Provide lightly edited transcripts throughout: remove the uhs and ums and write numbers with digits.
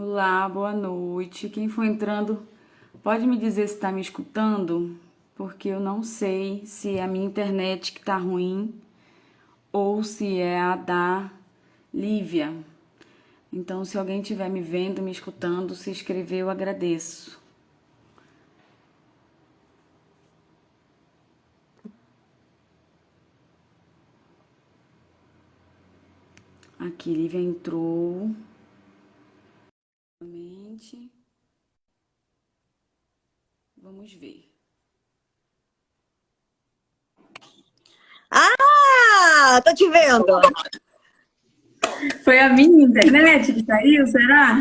Olá, boa noite. Quem for entrando, pode me dizer se está me escutando? Porque eu não sei se é a minha internet que está ruim ou se é a da Lívia. Então, se alguém estiver me vendo, me escutando, se inscrever, eu agradeço. Aqui, Lívia entrou. Novamente. Vamos ver. Ah, tô te vendo. Foi a minha internet que caiu, será?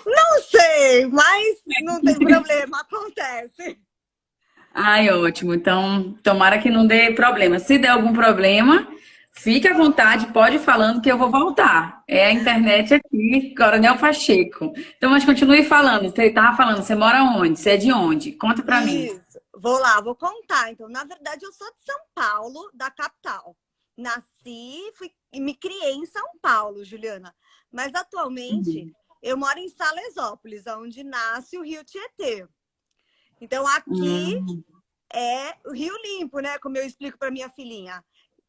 Não sei, mas não tem problema, acontece. Ai, ótimo. Então, tomara que não dê problema. Se der algum problema, fique à vontade, pode ir falando que eu vou voltar. É a internet aqui, Coronel Pacheco. Então, mas continue falando. Você estava falando, você mora onde? Você é de onde? Conta pra mim. Isso. Vou lá, vou contar. Então, na verdade, eu sou de São Paulo, da capital. Nasci e me criei em São Paulo, Juliana. Mas atualmente eu moro em Salesópolis, onde nasce o Rio Tietê. Então, aqui Hum, é o Rio Limpo, né? Como eu explico para minha filhinha.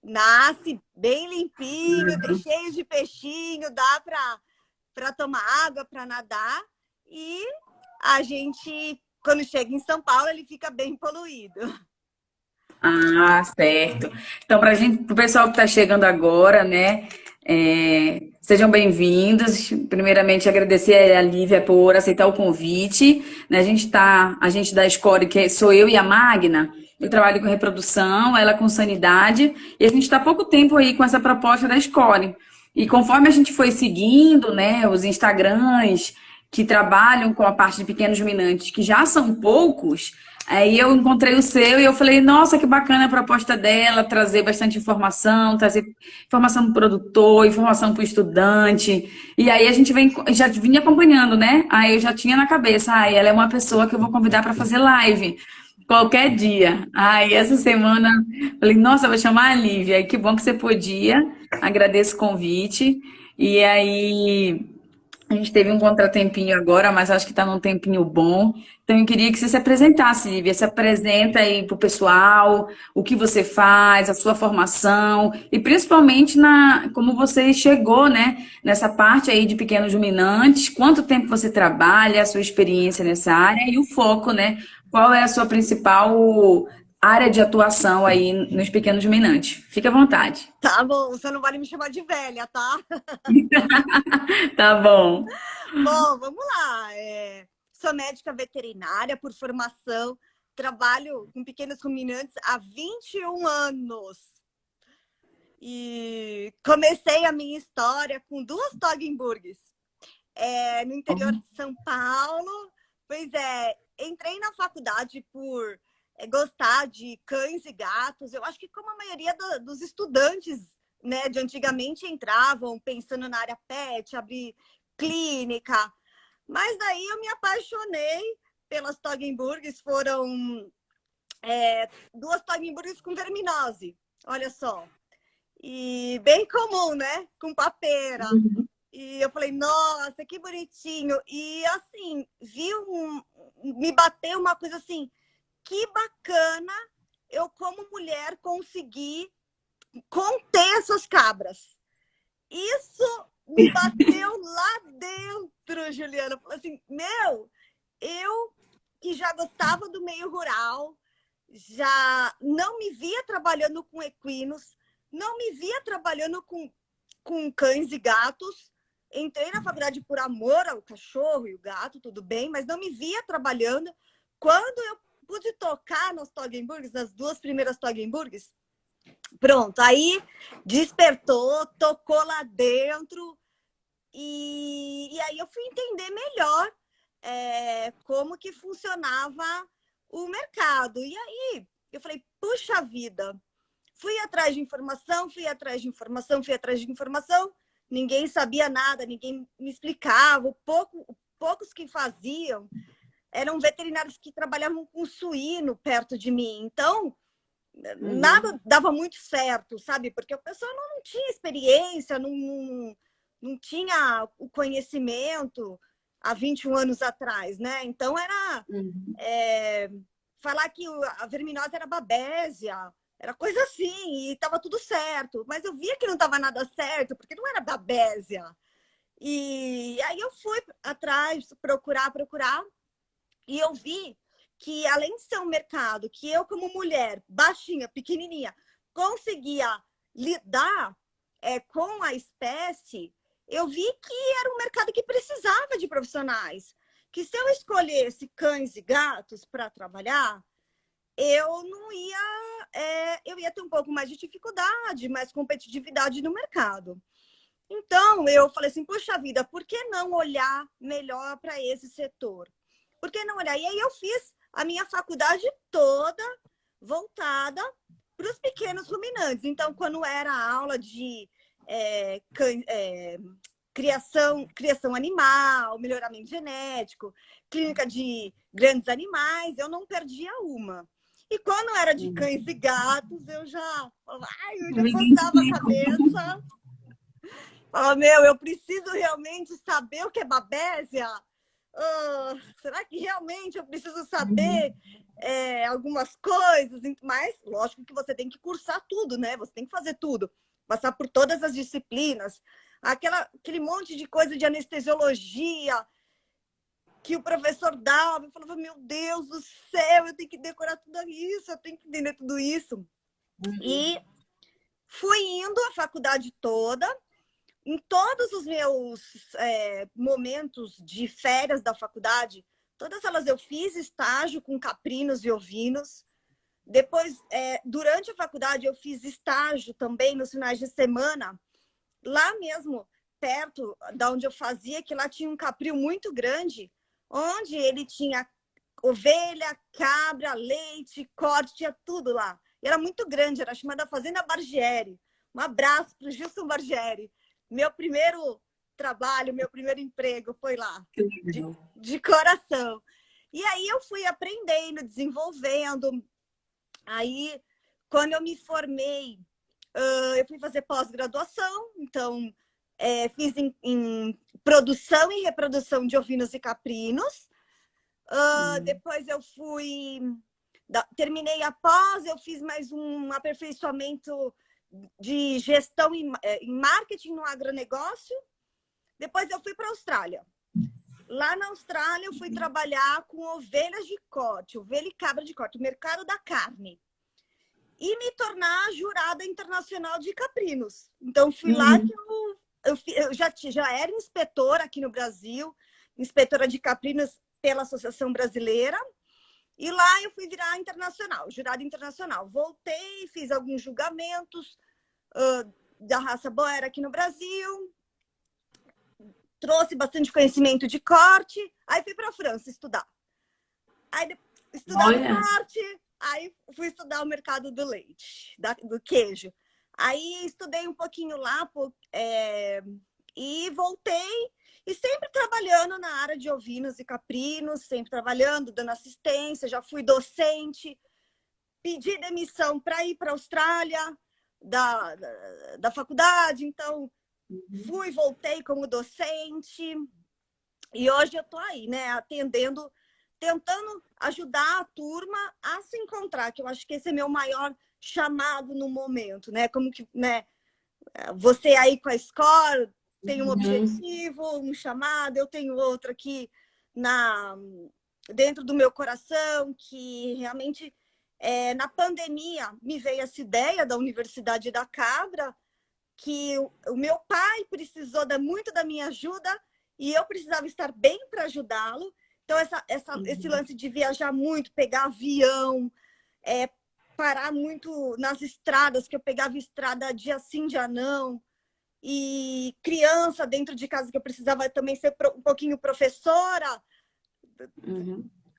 Nasce bem limpinho, cheio de peixinho, dá para tomar água, para nadar. E a gente, quando chega em São Paulo, ele fica bem poluído. certo. Então, para gente, pro pessoal que está chegando agora, né? Sejam bem-vindos. Primeiramente, agradecer a Lívia por aceitar o convite. Né? A gente da Score, que sou eu e a Magna. Eu trabalho com reprodução, ela com sanidade, e a gente está há pouco tempo aí com essa proposta da Score. E conforme a gente foi seguindo, né, os Instagrams que trabalham com a parte de pequenos ruminantes, que já são poucos, aí eu encontrei o seu e eu falei, nossa, que bacana a proposta dela, trazer bastante informação, trazer informação para o produtor, informação para o estudante. E aí a gente já vinha acompanhando, né? Aí eu já tinha na cabeça, ela é uma pessoa que eu vou convidar para fazer live. Qualquer dia. Aí essa semana, falei, nossa, eu vou chamar a Lívia. E que bom que você podia. Agradeço o convite. E aí, a gente teve um contratempinho agora, mas acho que está num tempinho bom. Então, eu queria que você se apresentasse, Lívia. Se apresenta aí para o pessoal, o que você faz, a sua formação, e principalmente como você chegou, né, nessa parte aí de pequenos ruminantes, quanto tempo você trabalha, a sua experiência nessa área e o foco, né? Qual é a sua principal área de atuação aí nos pequenos ruminantes? Fique à vontade. Tá bom, você não vai me chamar de velha, tá? Tá bom. Bom, vamos lá. Sou médica veterinária por formação, trabalho com pequenos ruminantes há 21 anos. E comecei a minha história com duas Toggenburgs no interior de São Paulo. Pois é, entrei na faculdade por gostar de cães e gatos. Eu acho que como a maioria dos estudantes, né, de antigamente entravam pensando na área pet, abrir clínica. Mas daí eu me apaixonei pelas Toggenburgs. Foram duas Toggenburgs com verminose, olha só. E bem comum, né? Com papeira. E eu falei, nossa, que bonitinho. E assim, me bateu uma coisa assim, que bacana eu, como mulher, conseguir conter essas cabras. Isso me bateu lá dentro, Juliana. Falei assim, eu que já gostava do meio rural, já não me via trabalhando com equinos, não me via trabalhando com cães e gatos. Entrei na faculdade por amor ao cachorro e o gato, tudo bem, mas não me via trabalhando. Quando eu pude tocar nos Toggenburgs, nas duas primeiras Toggenburgs, pronto, aí despertou, tocou lá dentro e aí eu fui entender melhor como que funcionava o mercado. E aí eu falei, puxa vida, fui atrás de informação, fui atrás de informação, fui atrás de informação, ninguém sabia nada, ninguém me explicava, poucos que faziam eram veterinários que trabalhavam com suíno perto de mim, então nada dava muito certo, sabe? Porque a pessoa não tinha experiência, não tinha o conhecimento. há 21 anos atrás, né? Então era falar que a verminose era babésia, era coisa assim, e estava tudo certo. Mas eu via que não estava nada certo, porque não era babésia. E aí eu fui atrás, procurar, e eu vi que, além de ser um mercado que eu, como mulher, baixinha, pequenininha, conseguia lidar com a espécie, eu vi que era um mercado que precisava de profissionais. Que se eu escolhesse cães e gatos para trabalhar, eu não ia, eu ia ter um pouco mais de dificuldade, mais competitividade no mercado. Então, eu falei assim, poxa vida, por que não olhar melhor para esse setor? Por que não olhar? E aí eu fiz a minha faculdade toda voltada para os pequenos ruminantes. Então, quando era aula de criação animal, melhoramento genético, clínica de grandes animais, eu não perdia uma. E quando era de cães e gatos, eu já coçava a cabeça. Falava, meu, eu preciso realmente saber o que é babésia? Será que realmente eu preciso saber algumas coisas? Mas, lógico que você tem que cursar tudo, né? Você tem que fazer tudo. Passar por todas as disciplinas. Aquele monte de coisa de anestesiologia que o professor dava. Eu falava, meu Deus do céu, eu tenho que decorar tudo isso, eu tenho que entender tudo isso. E fui indo a faculdade toda. Em todos os meus momentos de férias da faculdade, todas elas eu fiz estágio com caprinos e ovinos. Depois, durante a faculdade, eu fiz estágio também nos finais de semana, lá mesmo, perto da onde eu fazia, que lá tinha um capril muito grande, onde ele tinha ovelha, cabra, leite, corte, tinha tudo lá. E era muito grande, era chamada Fazenda Bargieri. Um abraço para o Gilson Bargieri. Meu primeiro trabalho, meu primeiro emprego foi lá, de coração. E aí eu fui aprendendo, desenvolvendo. Aí, quando eu me formei, eu fui fazer pós-graduação. Então, fiz em produção e reprodução de ovinos e caprinos. Depois eu terminei a pós, eu fiz mais um aperfeiçoamento de gestão em marketing no agronegócio. Depois eu fui para a Austrália. Lá na Austrália eu fui trabalhar com ovelhas de corte, ovelha e cabra de corte, o mercado da carne. E me tornar jurada internacional de caprinos. Então fui lá que eu já era inspetora aqui no Brasil, inspetora de caprinos pela Associação Brasileira. E lá eu fui virar internacional, jurada internacional. Voltei, fiz alguns julgamentos da raça boer aqui no Brasil, trouxe bastante conhecimento de corte, aí fui para a França estudar. Aí estudar corte, aí fui estudar o mercado do leite, do queijo. Aí estudei um pouquinho lá e voltei. E sempre trabalhando na área de ovinos e caprinos, sempre trabalhando, dando assistência, já fui docente, pedi demissão para ir para a Austrália da faculdade, então voltei como docente, e hoje eu estou aí, né, atendendo, tentando ajudar a turma a se encontrar, que eu acho que esse é meu maior chamado no momento, né, como que, né, você aí com a escola tem um objetivo, um chamado, eu tenho outro aqui dentro do meu coração, que realmente, na pandemia, me veio essa ideia da Universidade da Cabra, que o meu pai precisou muito da minha ajuda e eu precisava estar bem para ajudá-lo. Então, esse lance de viajar muito, pegar avião, parar muito nas estradas, que eu pegava estrada dia sim, dia não, e criança dentro de casa, que eu precisava também ser um pouquinho professora,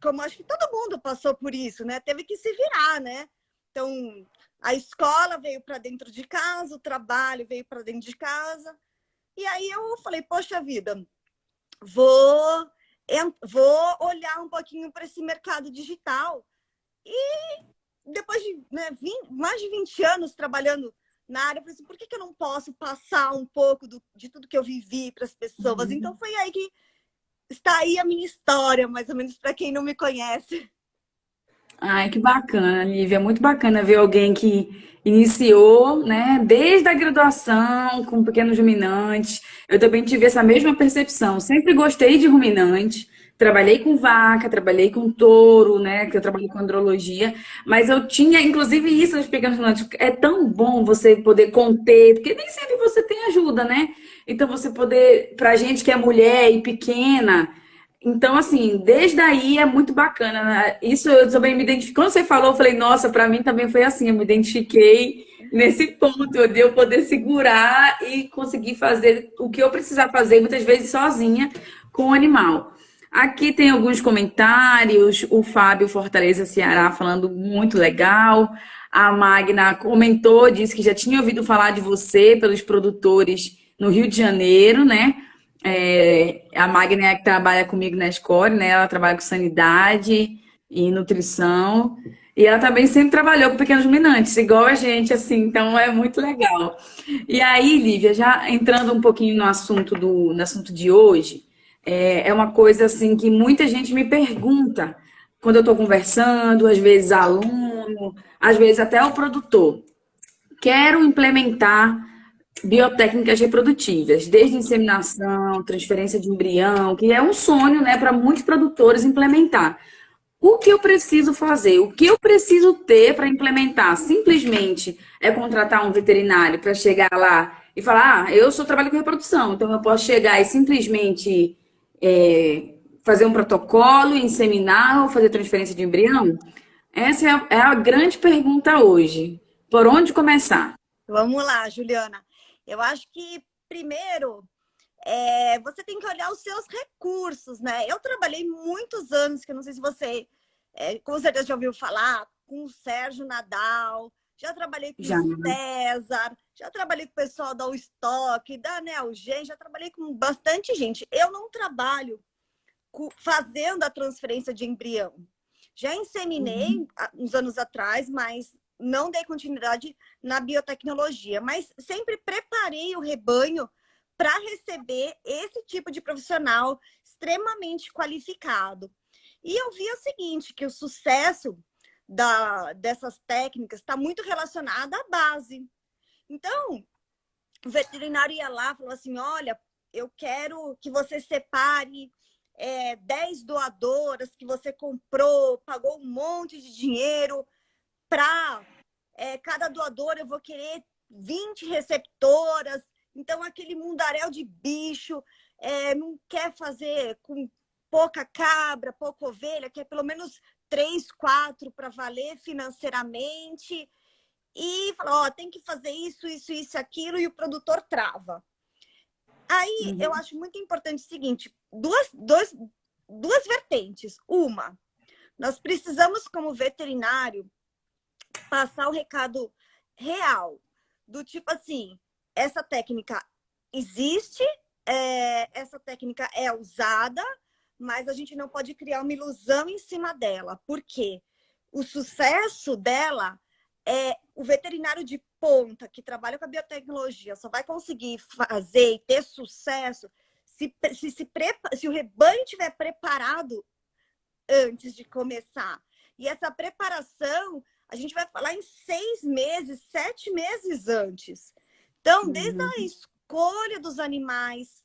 como acho que todo mundo passou por isso, né? Teve que se virar, né? Então, a escola veio para dentro de casa, o trabalho veio para dentro de casa, e aí eu falei, poxa vida, vou olhar um pouquinho para esse mercado digital. E depois de mais de 20 anos trabalhando na área, eu falei assim, por que eu não posso passar um pouco de tudo que eu vivi para as pessoas? Então foi aí que está aí a minha história, mais ou menos para quem não me conhece. Ai, que bacana, Lívia. Muito bacana ver alguém que iniciou, né, desde a graduação com pequenos ruminantes. Eu também tive essa mesma percepção. Sempre gostei de ruminante. Trabalhei com vaca, trabalhei com touro, né, que eu trabalho com andrologia, mas eu tinha, inclusive, isso nos pequenos ruminantes. É tão bom você poder conter, porque nem sempre você tem ajuda, né? Então, você poder, pra gente que é mulher e pequena, então, assim, desde aí é muito bacana, né? Isso eu também me identifiquei. Quando você falou, eu falei, nossa, para mim também foi assim. Eu me identifiquei nesse ponto de eu poder segurar e conseguir fazer o que eu precisar fazer, muitas vezes sozinha, com o animal. Aqui tem alguns comentários. O Fábio Fortaleza Ceará falando muito legal. A Magna comentou, disse que já tinha ouvido falar de você pelos produtores no Rio de Janeiro, né? A Magna é que trabalha comigo na Score, né? Ela trabalha com sanidade e nutrição. E ela também sempre trabalhou com pequenos ruminantes, igual a gente, assim, então é muito legal. E aí, Lívia, já entrando um pouquinho no assunto de hoje, é uma coisa assim que muita gente me pergunta quando eu estou conversando, às vezes aluno, às vezes até o produtor. Quero implementar biotécnicas reprodutivas, desde inseminação, transferência de embrião, que é um sonho, né, para muitos produtores implementar. O que eu preciso fazer? O que eu preciso ter para implementar? Simplesmente é contratar um veterinário para chegar lá e falar: eu só trabalho com reprodução, então eu posso chegar e simplesmente fazer um protocolo, inseminar ou fazer transferência de embrião? Essa é a grande pergunta hoje. Por onde começar? Vamos lá, Juliana. Eu acho que, primeiro, você tem que olhar os seus recursos, né? Eu trabalhei muitos anos, que eu não sei se você, com certeza já ouviu falar, com o Sérgio Nadal, já trabalhei com o Já. César, já trabalhei com o pessoal da Stock, da Neogen, já trabalhei com bastante gente. Eu não trabalho fazendo a transferência de embrião. Já inseminei uns anos atrás, mas não dei continuidade na biotecnologia, mas sempre preparei o rebanho para receber esse tipo de profissional extremamente qualificado. E eu vi o seguinte, que o sucesso dessas técnicas está muito relacionado à base. Então, o veterinário ia lá e falou assim, olha, eu quero que você separe 10 doadoras que você comprou, pagou um monte de dinheiro para cada doadora eu vou querer 20 receptoras. Então, aquele mundaréu de bicho não quer fazer com pouca cabra, pouca ovelha, quer pelo menos 3, 4 para valer financeiramente. E fala, ó, tem que fazer isso, isso, isso, aquilo, e o produtor trava. Aí eu acho muito importante o seguinte: duas vertentes. Uma, nós precisamos, como veterinário, passar o recado real, do tipo assim, essa técnica existe, essa técnica é usada, mas a gente não pode criar uma ilusão em cima dela, porque o sucesso dela o veterinário de ponta que trabalha com a biotecnologia só vai conseguir fazer e ter sucesso se o rebanho estiver preparado antes de começar. E essa preparação, a gente vai falar em 6 meses, 7 meses antes. Então, desde a escolha dos animais,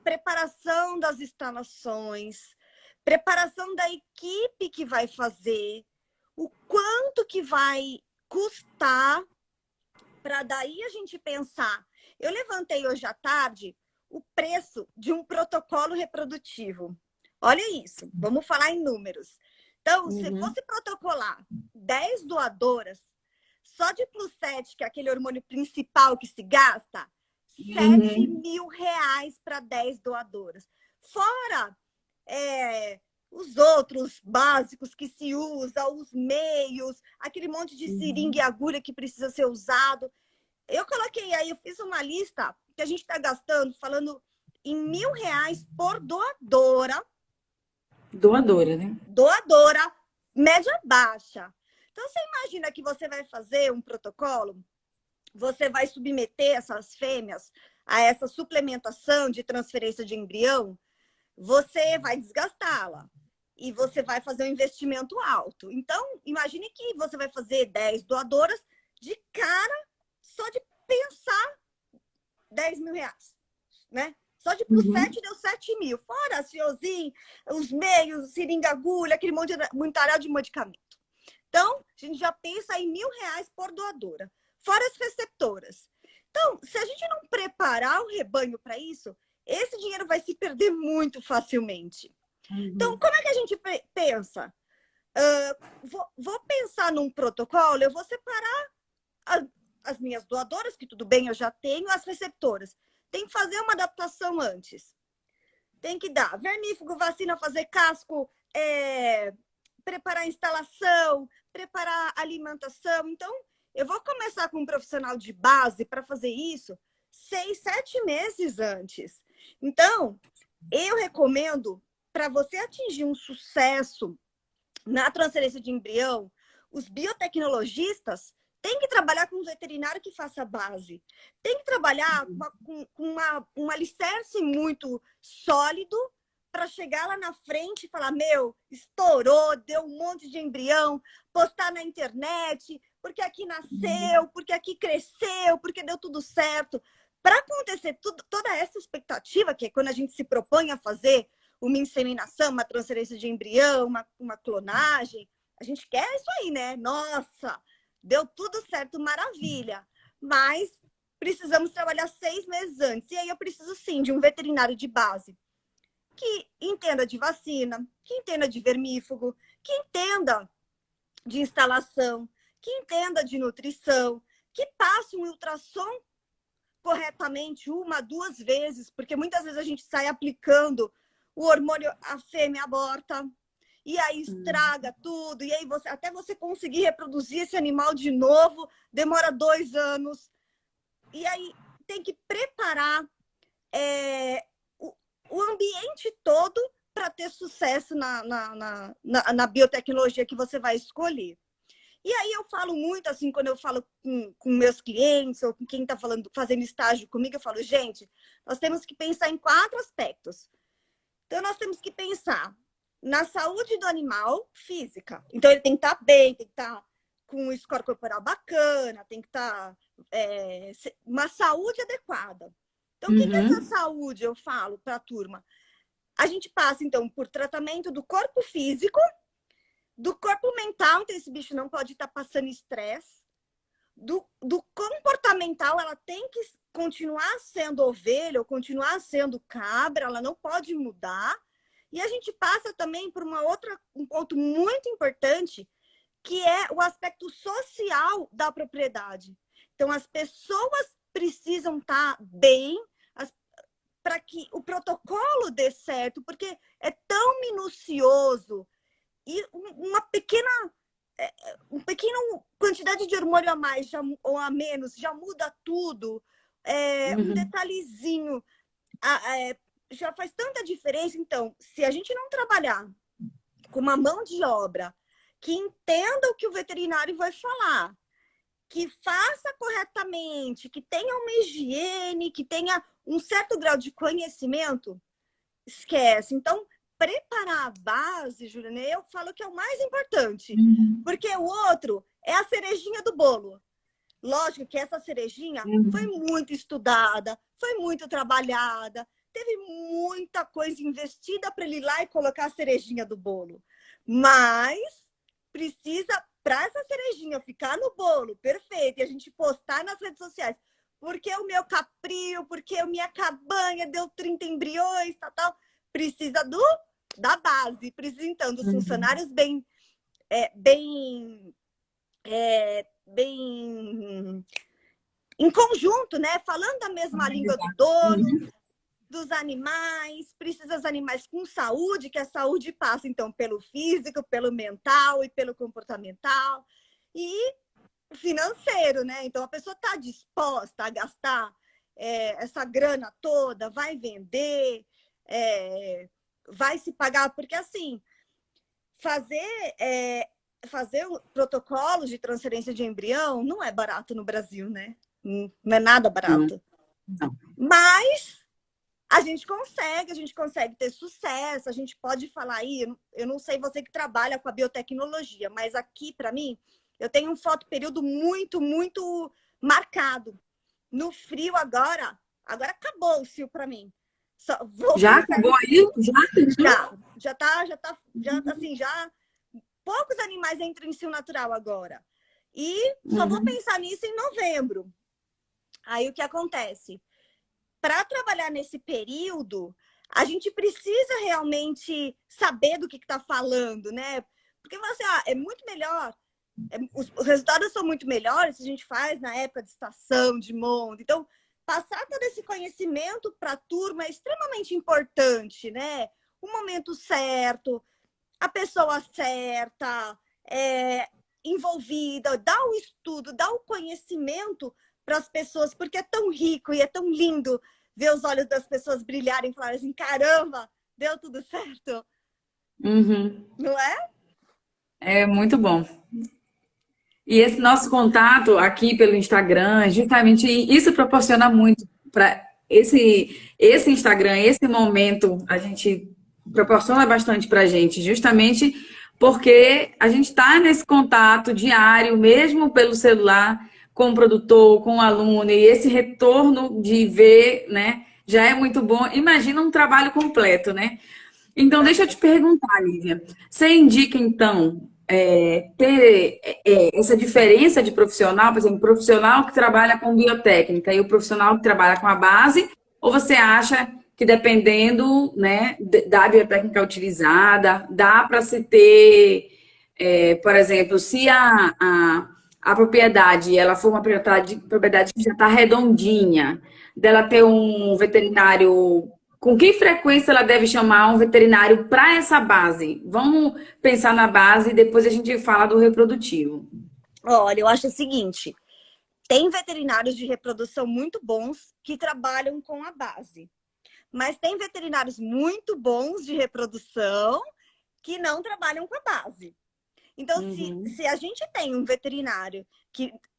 preparação das instalações, preparação da equipe que vai fazer, o quanto que vai custar, para daí a gente pensar. Eu levantei hoje à tarde o preço de um protocolo reprodutivo. Olha isso, vamos falar em números. Então, se fosse protocolar 10 doadoras, só de plus 7, que é aquele hormônio principal que se gasta, R$ 7.000 para 10 doadoras. Fora os outros básicos que se usa, os meios, aquele monte de seringa e agulha que precisa ser usado. Eu coloquei aí, eu fiz uma lista que a gente está gastando, falando em R$ 1.000 por doadora. Doadora, né? Doadora, média baixa. Então, você imagina que você vai fazer um protocolo, você vai submeter essas fêmeas a essa suplementação de transferência de embrião. você vai desgastá-la e você vai fazer um investimento alto. Então, imagine que você vai fazer 10 doadoras de cara, só de pensar 10 mil reais, né? Só de por 7 deu 7 mil. Fora a fiozinho, os meios, seringa, agulha, aquele monte de muitarel de medicamento. Então, a gente já pensa em R$ 1.000 por doadora. Fora as receptoras. Então, se a gente não preparar o rebanho para isso, esse dinheiro vai se perder muito facilmente. Então, como é que a gente pensa? Vou pensar num protocolo, eu vou separar as minhas doadoras, que tudo bem, eu já tenho, as receptoras. Tem que fazer uma adaptação antes. Tem que dar vermífugo, vacina, fazer casco, preparar a instalação, preparar a alimentação. Então, eu vou começar com um profissional de base para fazer isso 6, 7 meses antes. Então, eu recomendo, para você atingir um sucesso na transferência de embrião, os biotecnologistas têm que trabalhar com um veterinário que faça base. Tem que trabalhar com um alicerce muito sólido para chegar lá na frente e falar, meu, estourou, deu um monte de embrião, postar na internet, porque aqui nasceu, porque aqui cresceu, porque deu tudo certo. Para acontecer toda essa expectativa, que é quando a gente se propõe a fazer uma inseminação, uma transferência de embrião, uma clonagem, a gente quer isso aí, né? Nossa, deu tudo certo, maravilha. Mas precisamos trabalhar 6 meses antes. E aí eu preciso, sim, de um veterinário de base que entenda de vacina, que entenda de vermífugo, que entenda de instalação, que entenda de nutrição, que passe um ultrassom corretamente 1, 2 vezes, porque muitas vezes a gente sai aplicando o hormônio, a fêmea aborta, e aí estraga tudo, e aí até você conseguir reproduzir esse animal de novo, demora 2 anos. E aí tem que preparar o ambiente todo para ter sucesso na biotecnologia que você vai escolher. E aí eu falo muito, assim, quando eu falo com meus clientes ou com quem está fazendo estágio comigo, eu falo, gente, nós temos que pensar em 4 aspectos. Então, nós temos que pensar na saúde do animal física. Então, ele tem que estar bem, tem que estar com um score corporal bacana, tem que estar uma saúde adequada. Então, o que é essa saúde, eu falo para a turma? A gente passa, então, por tratamento do corpo físico, do corpo mental, então esse bicho não pode estar passando estresse, do comportamental, ela tem que continuar sendo ovelha ou continuar sendo cabra, ela não pode mudar. E a gente passa também por um ponto muito importante, que é o aspecto social da propriedade. Então, as pessoas precisam estar bem para que o protocolo dê certo, porque é tão minucioso e uma pequena quantidade de hormônio a mais ou a menos já muda tudo. Um detalhezinho já faz tanta diferença. Então, se a gente não trabalhar com uma mão de obra que entenda o que o veterinário vai falar, que faça corretamente, que tenha uma higiene, que tenha um certo grau de conhecimento, esquece. Então, preparar a base, Juliana, eu falo que é o mais importante, porque o outro é a cerejinha do bolo. Lógico que essa cerejinha foi muito estudada, foi muito trabalhada, teve muita coisa investida para ele ir lá e colocar a cerejinha do bolo. Mas precisa, para essa cerejinha ficar no bolo, perfeito, e a gente postar nas redes sociais, porque o meu caprio, porque a minha cabanha deu 30 embriões, tal, precisa da base, precisa então dos funcionários bem em conjunto, né? Falando a mesma língua do dono, dos animais, precisa dos animais com saúde, que a saúde passa, então, pelo físico, pelo mental e pelo comportamental, e financeiro, né? Então, a pessoa está disposta a gastar essa grana toda, vai vender, vai se pagar, porque, assim, fazer protocolos de transferência de embrião não é barato no Brasil, né? Não é nada barato. Não. Mas a gente consegue ter sucesso, a gente pode falar aí, eu não sei você que trabalha com a biotecnologia, mas aqui, para mim, eu tenho um fotoperíodo muito, muito marcado. No frio agora acabou o frio para mim. Vou Já pensar acabou aí? já assim, já poucos animais entram em cio natural agora. E só vou Uhum. pensar nisso em novembro. Aí o que acontece? Para trabalhar nesse período, a gente precisa realmente saber do que está falando, né? Porque você, é muito melhor, os resultados são muito melhores se a gente faz na época de estação, de monta. Então, passar todo esse conhecimento para a turma é extremamente importante, né? O momento certo, a pessoa certa, envolvida, dá o estudo, dá o conhecimento para as pessoas, porque é tão rico e é tão lindo ver os olhos das pessoas brilharem e falarem assim, caramba, deu tudo certo, Uhum. não é? É muito bom. E esse nosso contato aqui pelo Instagram, justamente isso proporciona muito para esse Instagram, esse momento, a gente proporciona bastante para a gente, justamente porque a gente está nesse contato diário, mesmo pelo celular, com o produtor, com o aluno, e esse retorno de ver, né, já é muito bom. Imagina um trabalho completo, né? Então, deixa eu te perguntar, Lívia. Você indica, então, ter essa diferença de profissional, por exemplo, profissional que trabalha com biotécnica e o profissional que trabalha com a base, ou você acha que dependendo, né, da biotécnica utilizada, dá para se ter, por exemplo, se a propriedade ela for uma propriedade que já está redondinha, dela ter um veterinário com que frequência ela deve chamar um veterinário para essa base? Vamos pensar na base e depois a gente fala do reprodutivo. Olha, eu acho o seguinte, tem veterinários de reprodução muito bons que trabalham com a base, mas tem veterinários muito bons de reprodução que não trabalham com a base. Então, Uhum. se a gente tem um veterinário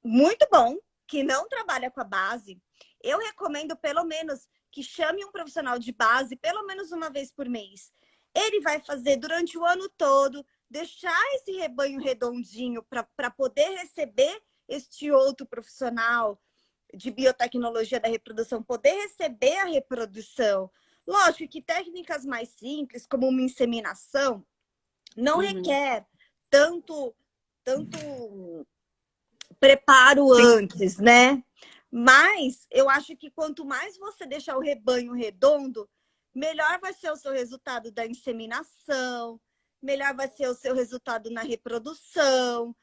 muito bom, que não trabalha com a base, eu recomendo pelo menos que chame um profissional de base pelo menos uma vez por mês. Ele vai fazer durante o ano todo, deixar esse rebanho redondinho para poder receber este outro profissional de biotecnologia da reprodução, poder receber a reprodução. Lógico que técnicas mais simples, como uma inseminação, não Uhum. requer tanto preparo antes, né? Mas eu acho que quanto mais você deixar o rebanho redondo, melhor vai ser o seu resultado da inseminação, melhor vai ser o seu resultado na reprodução.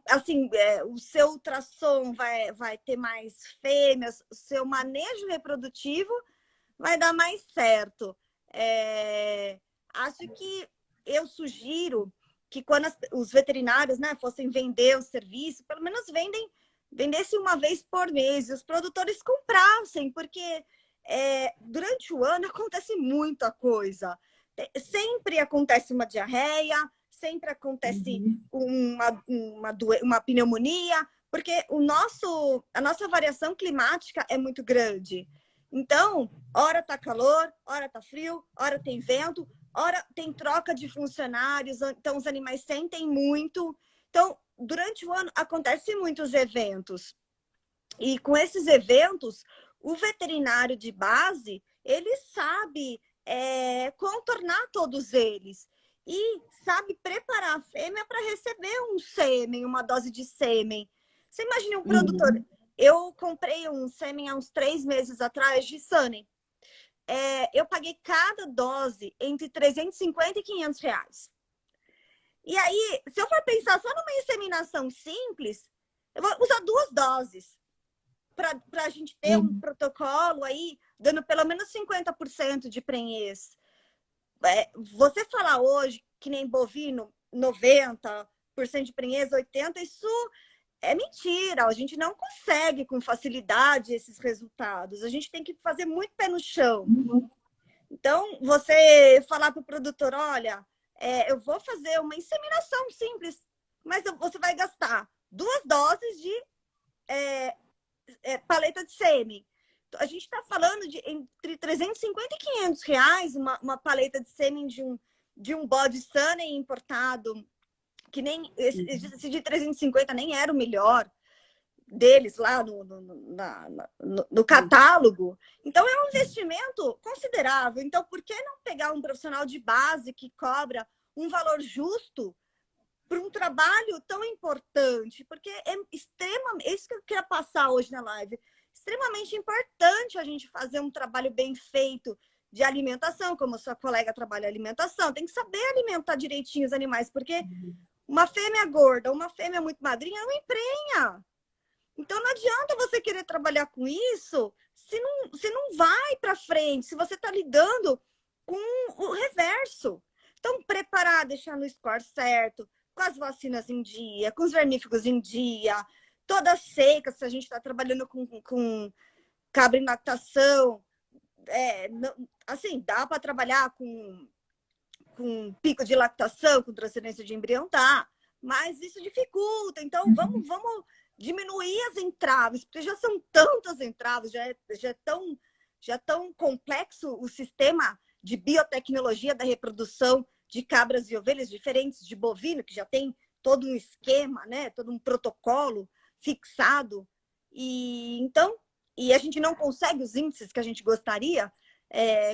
Assim, o seu ultrassom vai ter mais fêmeas, o seu manejo reprodutivo vai dar mais certo. Acho que eu sugiro que quando os veterinários, né, fossem vender o serviço, pelo menos vendesse uma vez por mês, e os produtores comprassem, porque durante o ano acontece muita coisa. Sempre acontece uma diarreia, sempre acontece uma pneumonia, porque a nossa variação climática é muito grande. Então, hora tá calor, hora tá frio, hora tem vento, hora tem troca de funcionários, então os animais sentem muito. Então, durante o ano acontecem muitos eventos. E com esses eventos, o veterinário de base, ele sabe contornar todos eles. E sabe preparar a fêmea para receber um sêmen, uma dose de sêmen. Você imagina um produtor. Uhum. Eu comprei um sêmen há uns 3 meses atrás de Sunny. Eu paguei cada dose entre 350 e 500 reais. E aí, se eu for pensar só numa inseminação simples, eu vou usar 2 doses para a gente ter um Uhum. protocolo aí, dando pelo menos 50% de prenhez. Você falar hoje, que nem bovino, 90% de prenhez, 80%, isso é mentira. A gente não consegue com facilidade esses resultados. A gente tem que fazer muito pé no chão. Então, você falar para o produtor, olha, eu vou fazer uma inseminação simples, mas você vai gastar 2 doses de paleta de sêmen. a gente está falando de entre 350 e 500 reais uma paleta de sêmen de um bode Sunny importado, que nem esse de 350 nem era o melhor deles lá no catálogo. Então, é um investimento considerável. Então, por que não pegar um profissional de base que cobra um valor justo para um trabalho tão importante? Porque é extremamente... É isso que eu queria passar hoje na live. Extremamente importante a gente fazer um trabalho bem feito de alimentação, como a sua colega trabalha alimentação. Tem que saber alimentar direitinho os animais, porque uma fêmea gorda, uma fêmea muito magrinha, não emprenha. Então, não adianta você querer trabalhar com isso se não vai para frente, se você está lidando com o reverso. Então, preparar, deixar no score certo, com as vacinas em dia, com os vermífugos em dia, toda seca, se a gente está trabalhando com cabra em lactação. Assim, dá para trabalhar com pico de lactação, com transferência de embrião, dá. Mas isso dificulta. Então, vamos diminuir as entraves, porque já são tantas entraves, já é tão complexo o sistema de biotecnologia da reprodução de cabras e ovelhas diferentes de bovino, que já tem todo um esquema, né? Todo um protocolo fixado. E a gente não consegue os índices que a gente gostaria,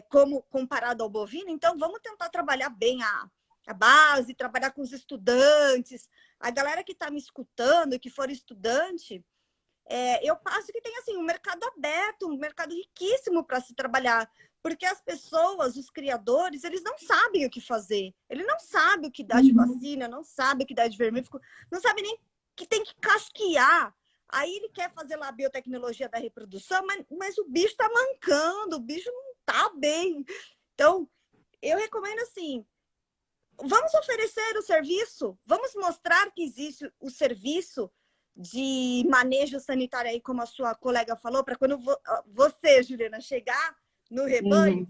como comparado ao bovino. Então, vamos tentar trabalhar bem a base, trabalhar com os estudantes. A galera que está me escutando, que for estudante, eu passo que tem assim, um mercado aberto, um mercado riquíssimo para se trabalhar. Porque as pessoas, os criadores, eles não sabem o que fazer. Ele não sabe o que dá de vacina, não sabe o que dá de vermífugo, não sabe nem que tem que casquear. Aí ele quer fazer lá a biotecnologia da reprodução, mas o bicho está mancando, o bicho não está bem. Então, eu recomendo assim, vamos oferecer o serviço, vamos mostrar que existe o serviço de manejo sanitário aí, como a sua colega falou, para quando você, Juliana, chegar no rebanho,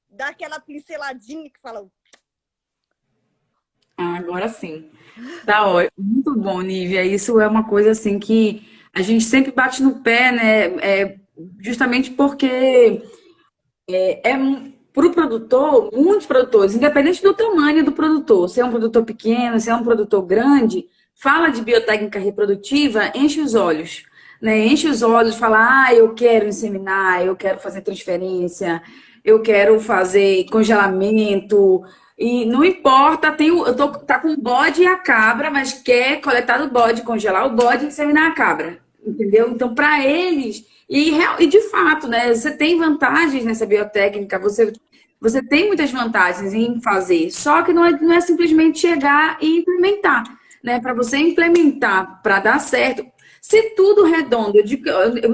dar aquela pinceladinha que fala... Agora sim. Tá ótimo. Muito bom, Nívia. Isso é uma coisa assim que a gente sempre bate no pé, né? Justamente porque para o produtor, muitos produtores, independente do tamanho do produtor, se é um produtor pequeno, se é um produtor grande, fala de biotécnica reprodutiva, enche os olhos, né? Enche os olhos, fala, eu quero inseminar, eu quero fazer transferência, eu quero fazer congelamento, e não importa, tá com o bode e a cabra, mas quer coletar do bode, congelar o bode e inseminar a cabra, entendeu? Então, para eles, e de fato, né, você tem vantagens nessa biotécnica, você tem muitas vantagens em fazer, só que não é simplesmente chegar e implementar, né? Para você implementar, para dar certo, se tudo redondo, eu já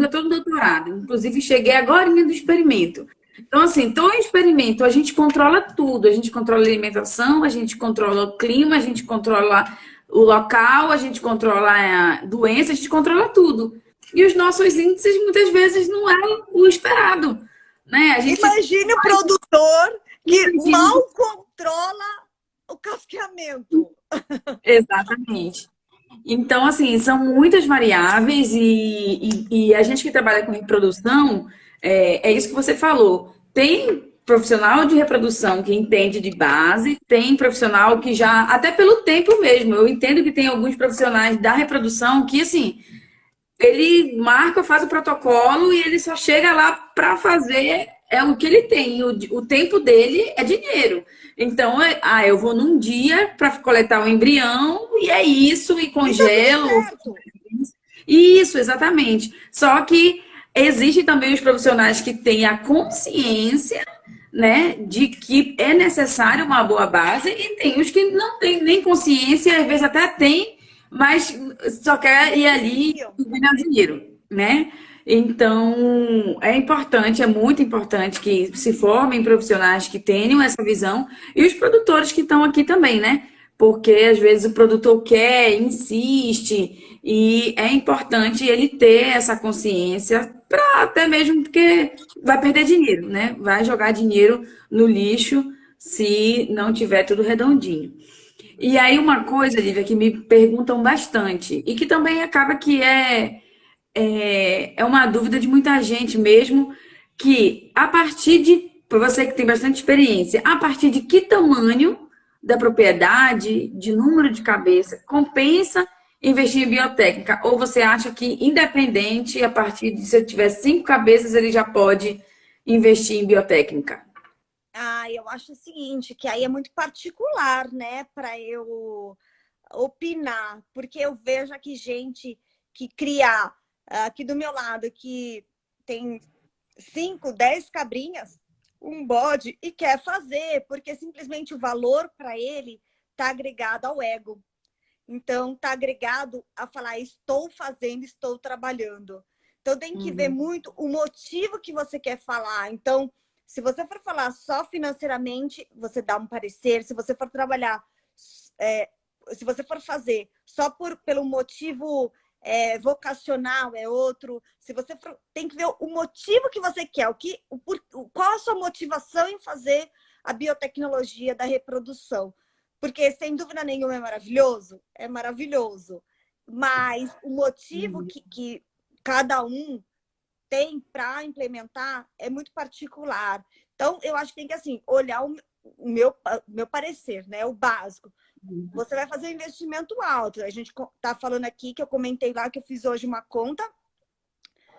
estou no doutorado, inclusive cheguei agora do experimento. Então, assim, todo experimento, a gente controla tudo, a gente controla a alimentação, a gente controla o clima, a gente controla o local, a gente controla a doença, a gente controla tudo. E os nossos índices, muitas vezes, não é o esperado, né? Imagine o produtor que mal controla o casqueamento. Exatamente. Então, assim, são muitas variáveis e a gente que trabalha com reprodução, é isso que você falou. Tem profissional de reprodução que entende de base, tem profissional que já, até pelo tempo mesmo, eu entendo que tem alguns profissionais da reprodução que, assim, ele marca, faz o protocolo e ele só chega lá para fazer o que ele tem. O tempo dele é dinheiro. Então, eu vou num dia para coletar o embrião e é isso, e congelo. Isso, exatamente. Só que existem também os profissionais que têm a consciência, né, de que é necessário uma boa base e tem os que não têm nem consciência, às vezes até tem, mas só quer ir ali e ganhar dinheiro, né? Então, é importante, é muito importante que se formem profissionais que tenham essa visão e os produtores que estão aqui também, né? Porque às vezes o produtor quer, insiste, e é importante ele ter essa consciência para até mesmo porque vai perder dinheiro, né? Vai jogar dinheiro no lixo se não tiver tudo redondinho. E aí uma coisa, Lívia, que me perguntam bastante e que também acaba que é uma dúvida de muita gente mesmo, que a partir de, para você que tem bastante experiência, a partir de que tamanho da propriedade, de número de cabeça, compensa investir em biotécnica? Ou você acha que, independente, a partir de se eu tiver 5 cabeças, ele já pode investir em biotécnica? Ah, eu acho o seguinte, que aí é muito particular, né, para eu opinar, porque eu vejo aqui gente que cria aqui do meu lado que tem 5, 10 cabrinhas, um bode e quer fazer, porque simplesmente o valor para ele está agregado ao ego. Então, está agregado a falar, estou fazendo, estou trabalhando. Então, tem que ver Uhum. muito o motivo que você quer falar. Então, se você for falar só financeiramente, você dá um parecer. Se você for trabalhar, é, se você for fazer só pelo motivo vocacional, é outro. Se você for, tem que ver o motivo que você quer, qual a sua motivação em fazer a biotecnologia da reprodução. Porque, sem dúvida nenhuma, é maravilhoso. Mas o motivo Uhum. que cada um tem para implementar é muito particular. Então, eu acho que tem que, assim, olhar o meu parecer, né? O básico. Você vai fazer um investimento alto. A gente está falando aqui, que eu comentei lá, que eu fiz hoje uma conta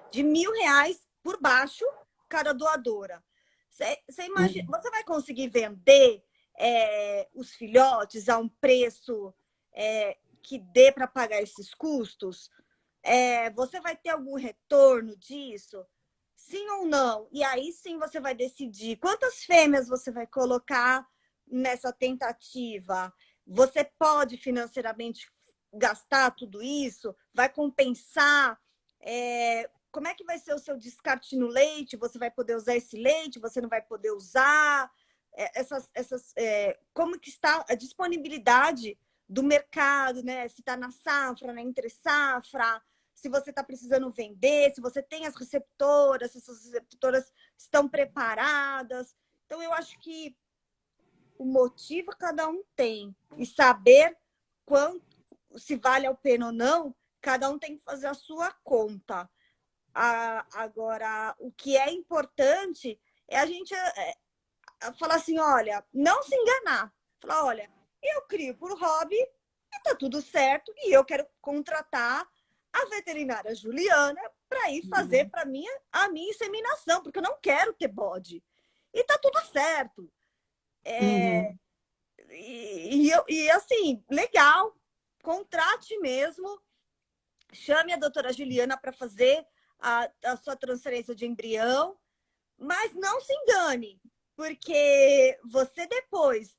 de R$ 1.000 por baixo cada doadora. Você imagina, Uhum. você vai conseguir vender os filhotes a um preço que dê para pagar esses custos? Você vai ter algum retorno disso? Sim ou não? E aí sim você vai decidir quantas fêmeas você vai colocar nessa tentativa. Você pode financeiramente gastar tudo isso? Vai compensar? Como é que vai ser o seu descarte no leite? Você vai poder usar esse leite? Você não vai poder usar? Como que está a disponibilidade do mercado, né? Se está na safra, na entre safra, se você está precisando vender, se você tem as receptoras, se essas receptoras estão preparadas. Então, eu acho que o motivo cada um tem e saber quanto, se vale a pena ou não, cada um tem que fazer a sua conta. Agora, o que é importante é a gente falar assim, olha, não se enganar. Falar, olha, eu crio por hobby e tá tudo certo e eu quero contratar a veterinária Juliana para ir fazer para mim a minha inseminação, porque eu não quero ter bode. E tá tudo certo. Uhum. E assim, legal, contrate mesmo, chame a doutora Juliana para fazer a sua transferência de embrião, mas não se engane, porque você depois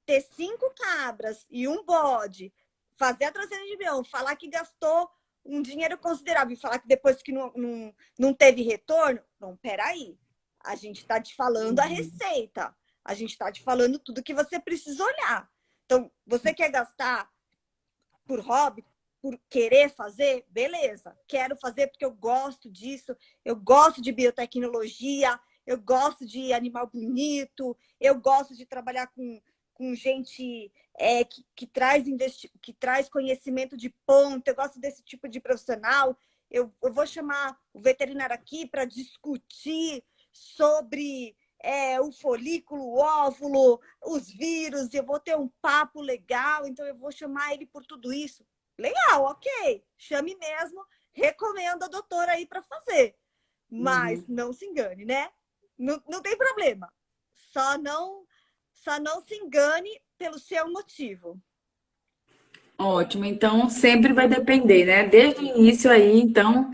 ter 5 cabras e um bode, fazer a transferência de embrião, falar que gastou um dinheiro considerável e falar que depois que não teve retorno, não, peraí. A gente está te falando a receita. A gente está te falando tudo que você precisa olhar. Então, você quer gastar por hobby, por querer fazer, beleza. Quero fazer porque eu gosto disso, eu gosto de biotecnologia, eu gosto de animal bonito, eu gosto de trabalhar com gente que traz conhecimento de ponta, eu gosto desse tipo de profissional. Eu vou chamar o veterinário aqui para discutir sobre o folículo, o óvulo, os vírus, eu vou ter um papo legal, então eu vou chamar ele por tudo isso. Legal, ok, chame mesmo, recomendo a doutora aí para fazer. Mas Uhum. não se engane, né? Não tem problema. Só não, só não se engane pelo seu motivo. Ótimo, então sempre vai depender, né? Desde o início aí, então,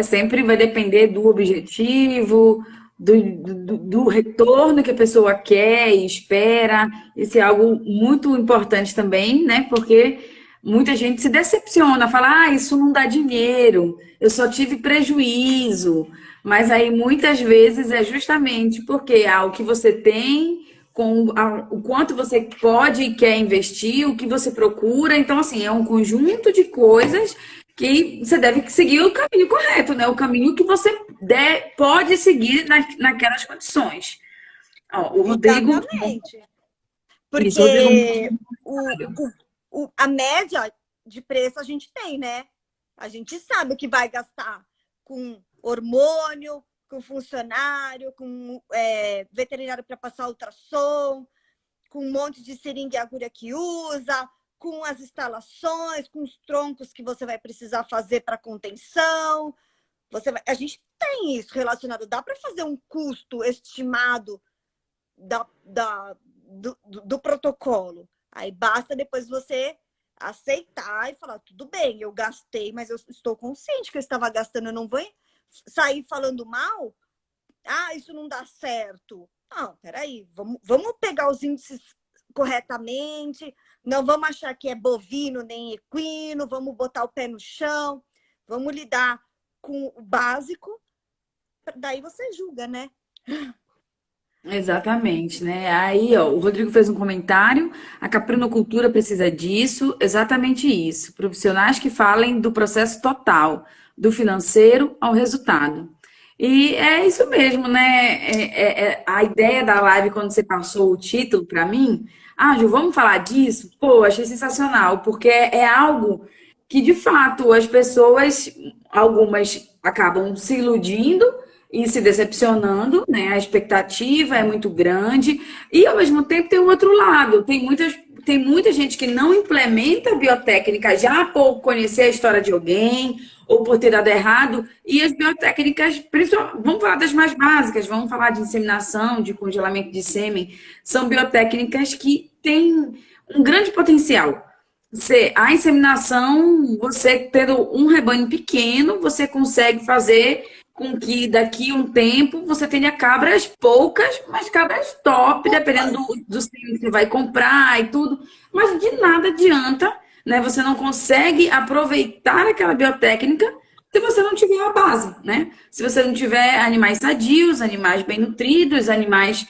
sempre vai depender do objetivo, do retorno que a pessoa quer e espera. Isso é algo muito importante também, né? Porque muita gente se decepciona, fala, isso não dá dinheiro, eu só tive prejuízo. Mas aí muitas vezes é justamente porque o que você tem com o quanto você pode e quer investir, o que você procura. Então, assim, é um conjunto de coisas que você deve seguir o caminho correto, né? O caminho que você pode seguir naquelas condições. Ó, o Rodrigo, Exatamente. isso, o Rodrigo, Porque a média de preço a gente tem, né? A gente sabe o que vai gastar. com hormônio, com funcionário, com veterinário para passar ultrassom, com um monte de seringa e agulha que usa, com as instalações, com os troncos que você vai precisar fazer para contenção. A gente tem isso relacionado. Dá para fazer um custo estimado do protocolo. Aí basta depois você aceitar e falar, tudo bem, eu gastei, mas eu estou consciente que eu estava gastando, eu não vou sair falando mal. Ah, isso não dá certo. Não, peraí, vamos pegar os índices corretamente, não vamos achar que é bovino nem equino, vamos botar o pé no chão, vamos lidar com o básico, daí você julga, né? Exatamente, né? Aí, ó, o Rodrigo fez um comentário, a caprinocultura precisa disso, exatamente isso. Profissionais que falem do processo total, do financeiro ao resultado. E é isso mesmo, né? A ideia da live, quando você passou o título para mim, Ju, vamos falar disso? Pô, achei sensacional, porque é algo que, de fato, as pessoas, algumas acabam se iludindo e se decepcionando, né? A expectativa é muito grande e, ao mesmo tempo, tem o outro lado. Tem muita gente que não implementa a biotécnica já por conhecer a história de alguém ou por ter dado errado. E as biotécnicas, vamos falar das mais básicas, vamos falar de inseminação, de congelamento de sêmen, são biotécnicas que têm um grande potencial. A inseminação, você tendo um rebanho pequeno, você consegue fazer com que daqui a um tempo você tenha cabras poucas, mas cabras top, dependendo do sêmen que você vai comprar e tudo. Mas de nada adianta, né? Você não consegue aproveitar aquela biotécnica se você não tiver a base, né? Se você não tiver animais sadios, animais bem nutridos, animais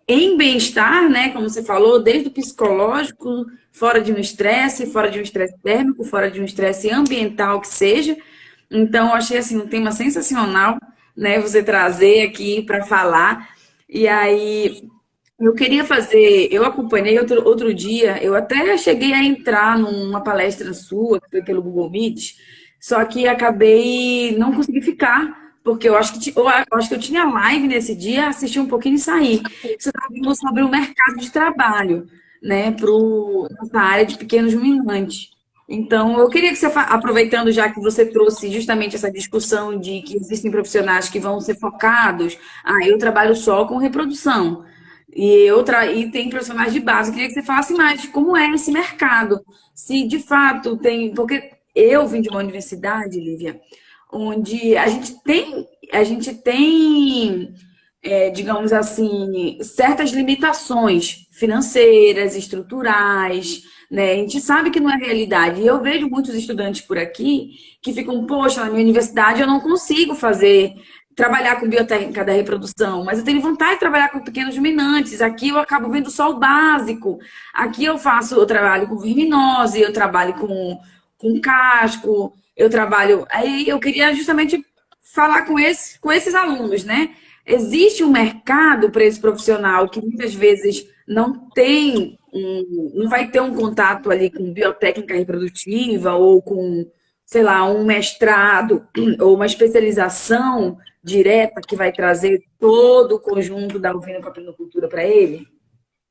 em bem-estar, né? Como você falou, desde o psicológico, fora de um estresse térmico, fora de um estresse ambiental que seja. Então, eu achei assim um tema sensacional, né? Você trazer aqui para falar. E aí, eu acompanhei outro dia, eu até cheguei a entrar numa palestra sua, que foi pelo Google Meet, só que acabei não consegui ficar, porque eu acho que, eu acho que eu tinha live nesse dia, assisti um pouquinho e saí. Você estava falando sobre o mercado de trabalho, né, nessa área de pequenos ruminantes. Então, eu queria que você, aproveitando já que você trouxe justamente essa discussão de que existem profissionais que vão ser focados, eu trabalho só com reprodução. E tem profissionais de base. Eu queria que você falasse mais de como é esse mercado. Se de fato tem. Porque eu vim de uma universidade, Lívia, onde a gente tem, digamos assim, certas limitações financeiras, estruturais, né? A gente sabe que não é realidade. E eu vejo muitos estudantes por aqui que ficam, poxa, na minha universidade eu não consigo trabalhar com biotécnica da reprodução, mas eu tenho vontade de trabalhar com pequenos ruminantes. Aqui eu acabo vendo só o básico. Aqui eu trabalho com verminose, eu trabalho com casco, eu trabalho. Aí eu queria justamente falar com esses alunos, né? Existe um mercado para esse profissional que muitas vezes não vai ter um contato ali com biotécnica reprodutiva ou com, sei lá, um mestrado ou uma especialização direta que vai trazer todo o conjunto da ovinocaprinocultura para ele?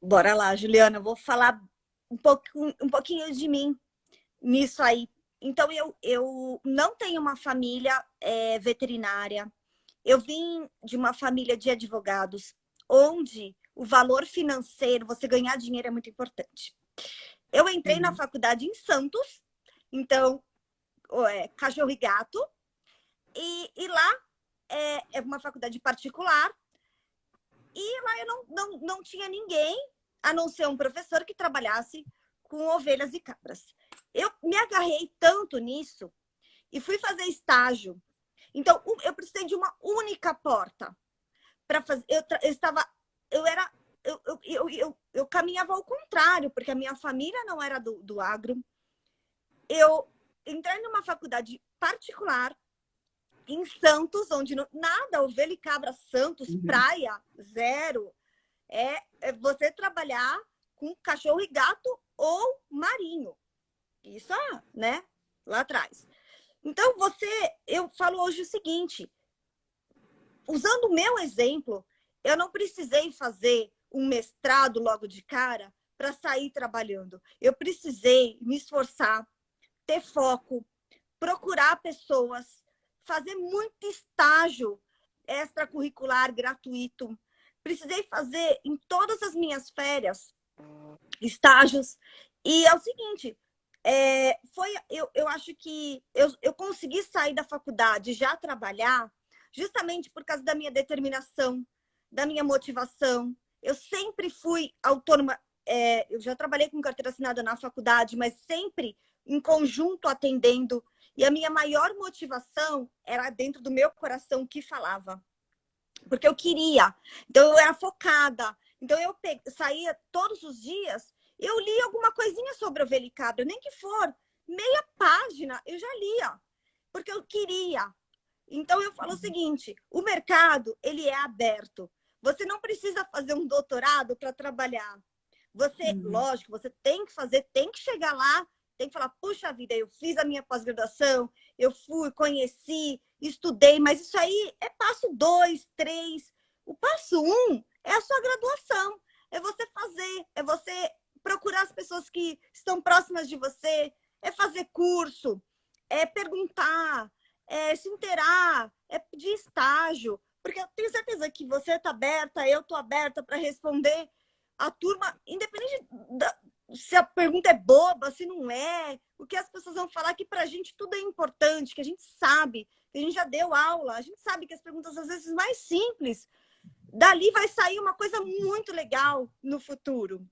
Bora lá, Juliana, eu vou falar um pouquinho de mim nisso aí. Então, eu não tenho uma família veterinária. Eu vim de uma família de advogados, onde o valor financeiro, você ganhar dinheiro é muito importante. Eu entrei na faculdade em Santos, então, cachorro e gato, e lá é uma faculdade particular, e lá eu não tinha ninguém, a não ser um professor que trabalhasse com ovelhas e cabras. Eu me agarrei tanto nisso e fui fazer estágio. Então, eu precisei de uma única porta para fazer. Eu caminhava ao contrário, porque a minha família não era do agro. Eu entrei numa faculdade particular em Santos, onde nada, ovelha e cabra, Santos, praia, zero. É você trabalhar com cachorro e gato ou marinho. Isso, né? Lá atrás. Então, eu falo hoje o seguinte, usando o meu exemplo, eu não precisei fazer um mestrado logo de cara para sair trabalhando. Eu precisei me esforçar, ter foco, procurar pessoas, fazer muito estágio extracurricular gratuito. Precisei fazer em todas as minhas férias estágios. E é o seguinte, eu acho que eu consegui sair da faculdade já trabalhar justamente por causa da minha determinação, da minha motivação. Eu sempre fui autônoma. Eu já trabalhei com carteira assinada na faculdade, mas sempre em conjunto atendendo. E a minha maior motivação era dentro do meu coração que falava. Porque eu queria. Então, eu era focada. Então, saía todos os dias, eu lia alguma coisinha sobre ovelha e cabra, nem que for meia página, eu já lia. Porque eu queria. Então, eu falo o seguinte, o mercado, ele é aberto. Você não precisa fazer um doutorado para trabalhar. Lógico, você tem que fazer, tem que chegar lá, tem que falar, puxa vida, eu fiz a minha pós-graduação, eu fui, conheci, estudei, mas isso aí é passo 2, 3. O passo 1 é a sua graduação, é você fazer, é você procurar as pessoas que estão próximas de você, é fazer curso, é perguntar, é se inteirar, é pedir estágio, porque eu tenho certeza que você está aberta, eu estou aberta para responder a turma, independente se a pergunta é boba, se não é, o que as pessoas vão falar, que para a gente tudo é importante, que a gente sabe, que a gente já deu aula, a gente sabe que as perguntas às vezes mais simples, dali vai sair uma coisa muito legal no futuro.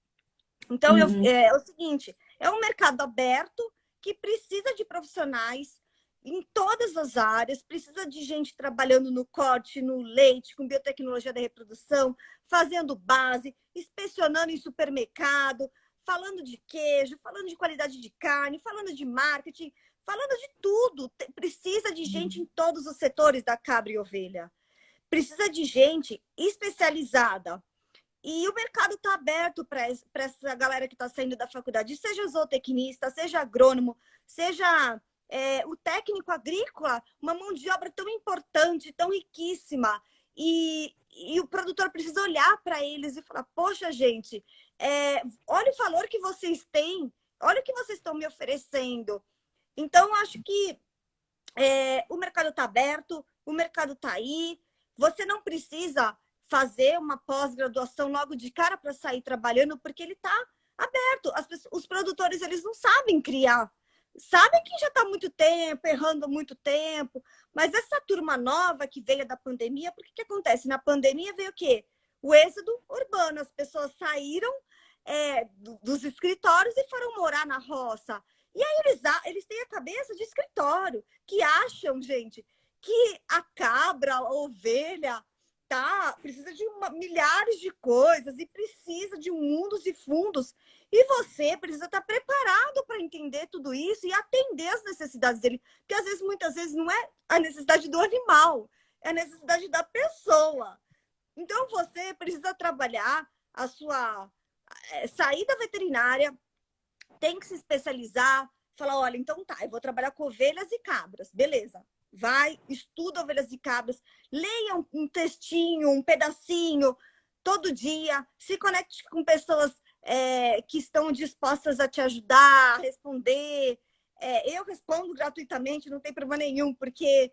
Então, é o seguinte, é um mercado aberto que precisa de profissionais em todas as áreas, precisa de gente trabalhando no corte, no leite, com biotecnologia da reprodução, fazendo base, inspecionando em supermercado, falando de queijo, falando de qualidade de carne, falando de marketing, falando de tudo. Precisa de gente em todos os setores da cabra e ovelha. Precisa de gente especializada. E o mercado está aberto para essa galera que está saindo da faculdade, seja zootecnista, seja agrônomo, seja o técnico agrícola, uma mão de obra tão importante, tão riquíssima. E o produtor precisa olhar para eles e falar, poxa, gente, olha o valor que vocês têm, olha o que vocês estão me oferecendo. Então, acho que o mercado está aberto, o mercado está aí, você não precisa fazer uma pós-graduação logo de cara para sair trabalhando, porque ele está aberto. Os produtores, eles não sabem criar. Sabem que já está há muito tempo, errando há muito tempo, mas essa turma nova que veio da pandemia, porque que acontece? Na pandemia veio o quê? O êxodo urbano, as pessoas saíram dos escritórios e foram morar na roça. E aí eles têm a cabeça de escritório, que acham, gente, que a cabra, a ovelha, precisa de milhares de coisas e precisa de mundos e fundos. E você precisa estar preparado para entender tudo isso e atender as necessidades dele. Porque às vezes, muitas vezes, não é a necessidade do animal, é a necessidade da pessoa. Então, você precisa trabalhar a sua saída veterinária, tem que se especializar, falar, olha, então tá, eu vou trabalhar com ovelhas e cabras, beleza. Vai, estuda ovelhas e cabras, leia um textinho, um pedacinho, todo dia, se conecte com pessoas que estão dispostas a te ajudar, a responder. Eu respondo gratuitamente, não tem problema nenhum, porque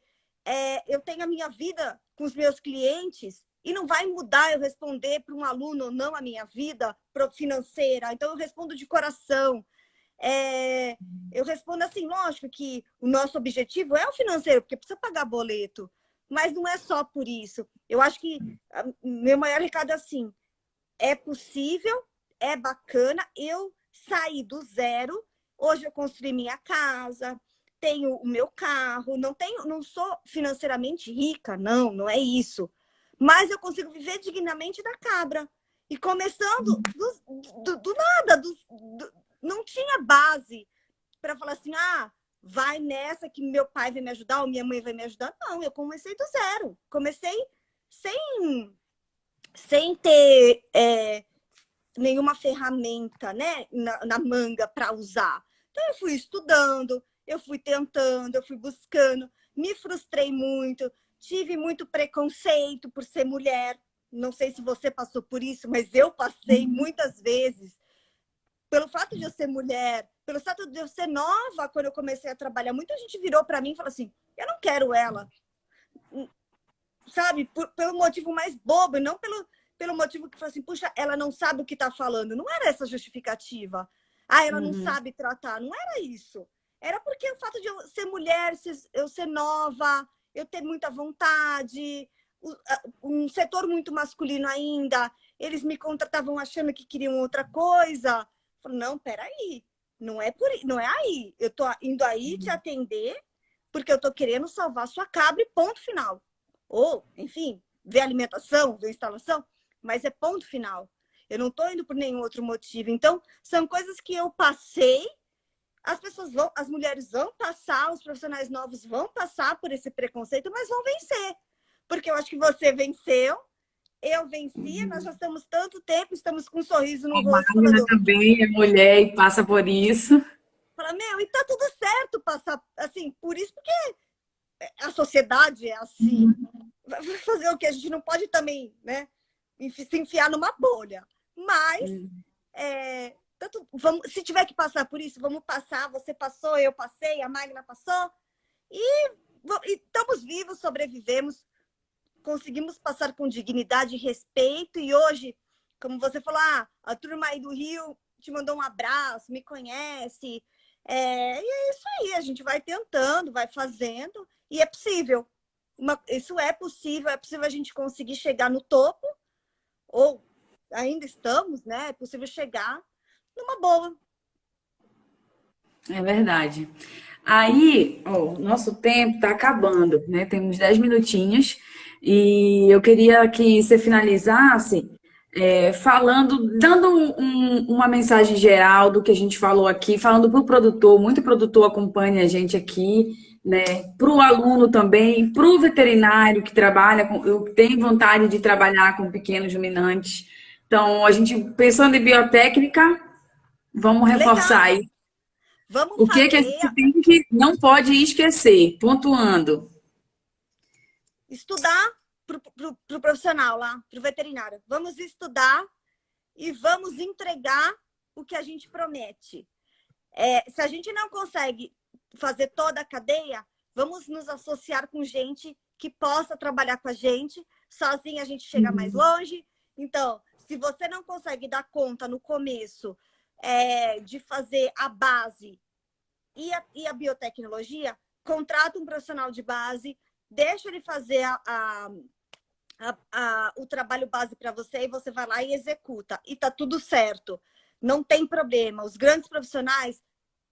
eu tenho a minha vida com os meus clientes e não vai mudar eu responder para um aluno ou não a minha vida financeira. Então, eu respondo de coração. Eu respondo assim, lógico que o nosso objetivo é o financeiro, porque precisa pagar boleto, mas não é só por isso. Eu acho que meu maior recado é assim, é possível, é bacana, eu saí do zero, hoje eu construí minha casa, tenho o meu carro, não sou financeiramente rica, não é isso, mas eu consigo viver dignamente da cabra. E começando do nada, não tinha base para falar assim, vai nessa que meu pai vai me ajudar ou minha mãe vai me ajudar. Não, eu comecei do zero. Comecei sem ter nenhuma ferramenta, né, na manga para usar. Então, eu fui estudando, eu fui tentando, eu fui buscando, me frustrei muito, tive muito preconceito por ser mulher. Não sei se você passou por isso, mas eu passei muitas vezes. Pelo fato de eu ser mulher, pelo fato de eu ser nova quando eu comecei a trabalhar, muita gente virou para mim e falou assim: eu não quero ela, sabe? Pelo motivo mais bobo, e não pelo motivo que falou assim: puxa, ela não sabe o que está falando. Não era essa justificativa. Ah, ela não Uhum. sabe tratar. Não era isso. Era porque o fato de eu ser mulher, eu ser nova, eu ter muita vontade, um setor muito masculino ainda, eles me contratavam achando que queriam outra coisa. Eu falei, não, peraí, não é aí. Eu tô indo aí te atender porque eu tô querendo salvar sua cabra e ponto final. Ou, enfim, ver alimentação, ver instalação, mas é ponto final. Eu não estou indo por nenhum outro motivo. Então, são coisas que eu passei, as pessoas vão, as mulheres vão passar, os profissionais novos vão passar por esse preconceito, mas vão vencer. Porque eu acho que você venceu, eu venci, nós já estamos tanto tempo, estamos com um sorriso no A rosto, Magna falando, também é mulher e passa por isso. meu, e tá tudo certo passar assim, por isso, porque a sociedade é assim. Vai fazer o que? A gente não pode também, né, se enfiar numa bolha. Mas, vamos, se tiver que passar por isso, vamos passar. Você passou, eu passei, a Magna passou. E estamos vivos, sobrevivemos, conseguimos passar com dignidade e respeito. E hoje, como você falou, a turma aí do Rio te mandou um abraço, me conhece. E é isso aí, a gente vai tentando, vai fazendo, e é possível. Isso é possível a gente conseguir chegar no topo, ou ainda estamos, né? É possível chegar numa boa. É verdade. Aí, ó, o nosso tempo está acabando, né? Temos 10 minutinhos e eu queria que você finalizasse falando, dando uma mensagem geral do que a gente falou aqui, falando para o produtor, muito produtor acompanha a gente aqui, né? Para o aluno também, para o veterinário que trabalha com, eu tenho vontade de trabalhar com pequenos ruminantes. Então, a gente pensando em biotécnica, vamos reforçar Legal, aí vamos o que que a fazer, gente tem que não pode esquecer, pontuando. estudar para o profissional lá, para o veterinário. Vamos estudar e vamos entregar o que a gente promete. Se a gente não consegue fazer toda a cadeia, vamos nos associar com gente que possa trabalhar com a gente. Sozinha a gente chega mais longe. Então, se você não consegue dar conta no começo de fazer a base e a biotecnologia, contrata um profissional de base, deixa ele fazer o trabalho base para você e você vai lá e executa. E tá tudo certo. Não tem problema. Os grandes profissionais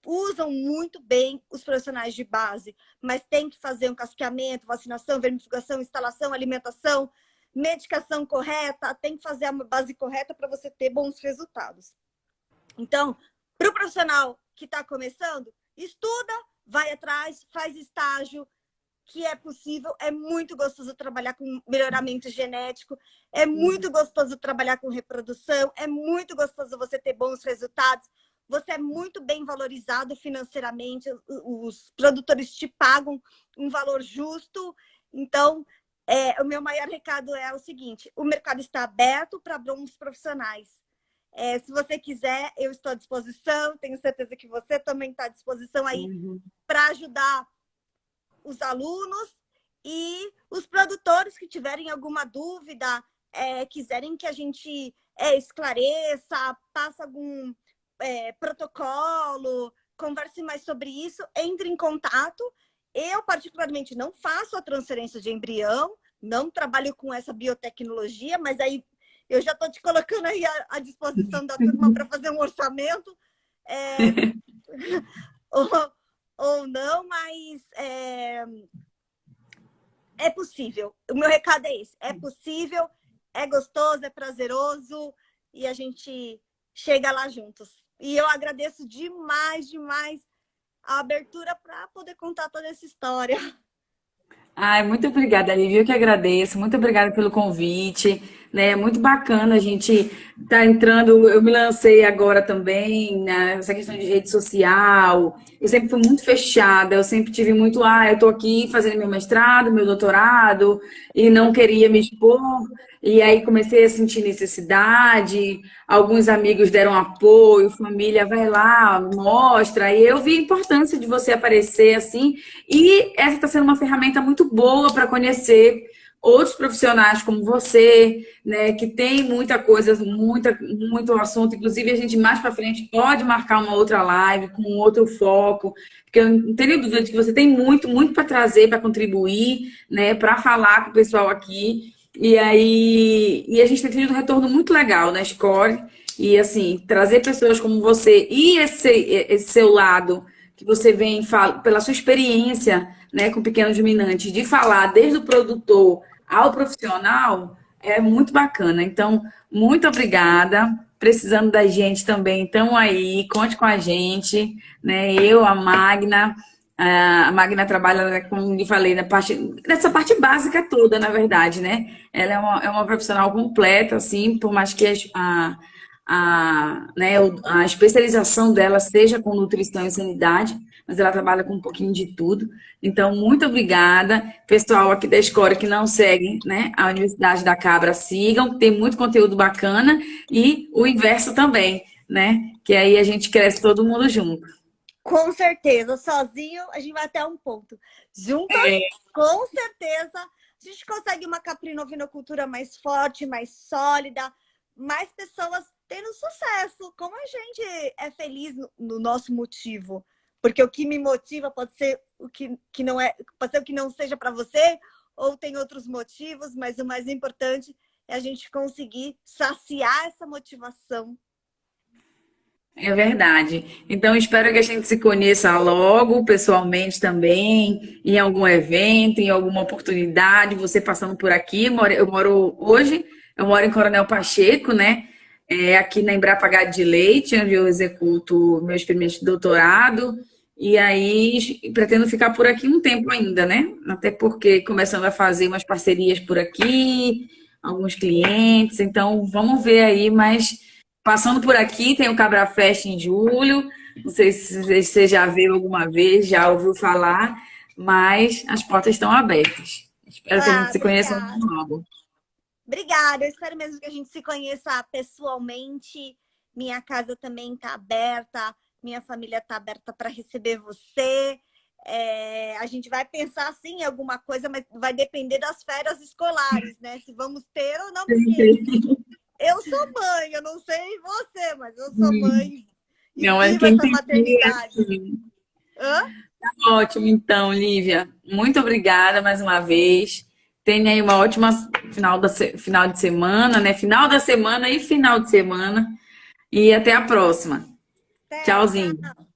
usam muito bem os profissionais de base, mas tem que fazer um casqueamento, vacinação, vermifugação, instalação, alimentação, medicação correta, tem que fazer a base correta para você ter bons resultados. Então, para o profissional que está começando, estuda, vai atrás, faz estágio, que é possível, é muito gostoso trabalhar com melhoramento genético, é muito gostoso trabalhar com reprodução, é muito gostoso você ter bons resultados, você é muito bem valorizado financeiramente, os produtores te pagam um valor justo. Então, o meu maior recado é o seguinte: o mercado está aberto para bons profissionais. Se você quiser, eu estou à disposição, tenho certeza que você também está à disposição aí para ajudar os alunos e os produtores que tiverem alguma dúvida, quiserem que a gente esclareça, passe algum protocolo, converse mais sobre isso, entre em contato. Eu, particularmente, não faço a transferência de embrião, não trabalho com essa biotecnologia, mas aí eu já estou te colocando aí à disposição da turma para fazer um orçamento. Ou, ou não, mas é possível. O meu recado é esse: é possível, é gostoso, é prazeroso e a gente chega lá juntos. E eu agradeço demais, demais a abertura para poder contar toda essa história. Ai, muito obrigada, Lívia. Eu que agradeço. Muito obrigada pelo convite. né? É muito bacana a gente tá entrando. Eu me lancei agora também nessa questão de rede social. Eu sempre fui muito fechada, eu sempre tive muito, eu tô aqui fazendo meu mestrado, meu doutorado, e não queria me expor. E aí comecei a sentir necessidade, alguns amigos deram apoio, família, vai lá, mostra. E eu vi a importância de você aparecer assim. E essa está sendo uma ferramenta muito boa para conhecer outros profissionais como você, né, que tem muita coisa, muito assunto. Inclusive, a gente mais para frente pode marcar uma outra live com outro foco, porque eu não tenho dúvida de que você tem muito, muito para trazer, para contribuir, né, para falar com o pessoal aqui. E a gente tem tido um retorno muito legal na Score. E assim, trazer pessoas como você e esse seu lado que você vem pela sua experiência, né, com pequenos ruminantes, de falar desde o produtor ao profissional, é muito bacana. Então, muito obrigada. Precisando da gente também, estão aí, conte com a gente, né? Eu, a Magna trabalha, né, como eu falei, nessa parte básica toda, na verdade, né? Ela é uma profissional completa, assim, por mais que né, a especialização dela seja com nutrição e sanidade, mas ela trabalha com um pouquinho de tudo. Então, muito obrigada. Pessoal aqui da escola que não segue, né, a Universidade da Cabra, sigam, tem muito conteúdo bacana e o inverso também, né? Que aí a gente cresce todo mundo junto. Com certeza, sozinho a gente vai até um ponto. Juntas, com certeza, a gente consegue uma caprinovinocultura mais forte, mais sólida, mais pessoas tendo sucesso. Como a gente é feliz no nosso motivo. Porque o que me motiva pode ser o que não é, pode ser o que não seja para você, ou tem outros motivos, mas o mais importante é a gente conseguir saciar essa motivação. É verdade. Então, espero que a gente se conheça logo, pessoalmente também, em algum evento, em alguma oportunidade, você passando por aqui. Eu moro em Coronel Pacheco, né? Aqui na Embrapa Gado de Leite, onde eu executo meu experimento de doutorado. E aí, pretendo ficar por aqui um tempo ainda, né? Até porque começando a fazer umas parcerias por aqui, alguns clientes. Então, vamos ver aí, mas passando por aqui, tem o Cabra Fest em julho. Não sei se você já viu alguma vez, já ouviu falar, mas as portas estão abertas. Espero que a gente se conheça logo. Obrigada, eu espero mesmo que a gente se conheça pessoalmente. Minha casa também está aberta, minha família está aberta para receber você. A gente vai pensar assim em alguma coisa, mas vai depender das férias escolares, né? Se vamos ter ou não, porque eu sou mãe, eu não sei você, mas eu sou mãe e Não, é vivo quem essa tem maternidade. Hã? Tá ótimo, então, Lívia. Muito obrigada mais uma vez. Tenha aí uma ótima final de semana, né? Final da semana e final de semana. E até a próxima. Até, Tchauzinho. tchau.